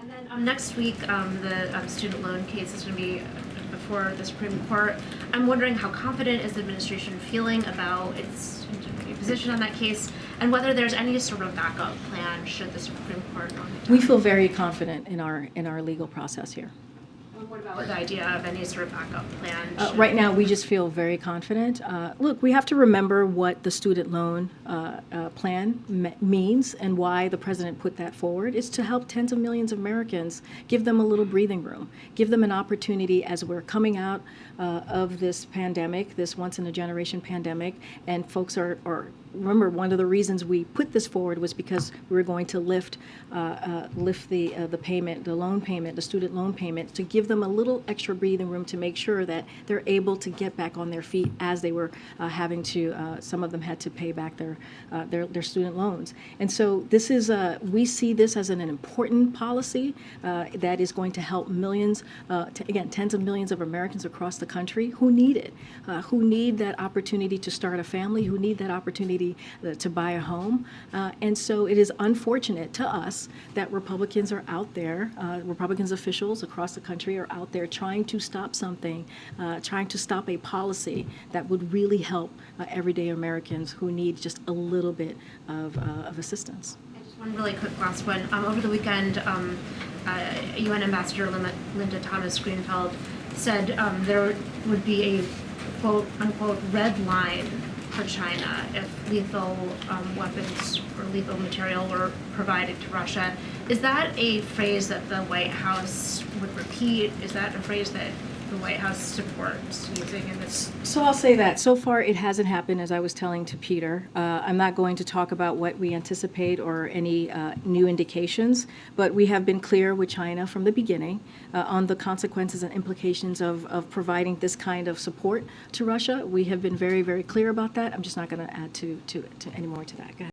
And then next week, the student loan case is going to be before the Supreme Court. I'm wondering how confident is the administration feeling about its position on that case, and whether there's any sort of backup plan should the Supreme Court not be done. We feel very confident in our legal process here. What about the idea of any sort of backup plan? Right now, we just feel very confident. Look, we have to remember what the student loan plan means and why the president put that forward. It's to help tens of millions of Americans, give them a little breathing room, give them an opportunity as we're coming out of this pandemic, this once-in-a-generation pandemic, and folks are remember, one of the reasons we put this forward was because we were going to lift the payment, the loan payment, the student loan payment, to give them a little extra breathing room to make sure that they're able to get back on their feet as they were having to. Some of them had to pay back their student loans, and so this is we see this as an important policy that is going to help millions, again, tens of millions of Americans across the country who need it, who need that opportunity to start a family, who need that opportunity to buy a home. And so it is unfortunate to us that Republicans are out there, Republicans officials across the country are out there trying to stop something, trying to stop a policy that would really help everyday Americans who need just a little bit of assistance. Just one really quick last one. Over the weekend, UN Ambassador Linda Thomas-Greenfield said there would be a quote unquote red line for China if lethal weapons or lethal material were provided to Russia. Is that a phrase that the White House would repeat? Is that a phrase that the White House supports using in this? So I'll say that so far it hasn't happened, as I was telling to Peter. I'm not going to talk about what we anticipate or any new indications, but we have been clear with China from the beginning on the consequences and implications of providing this kind of support to Russia. We have been very, very clear about that. I'm just not going to add to any more to that. Go ahead.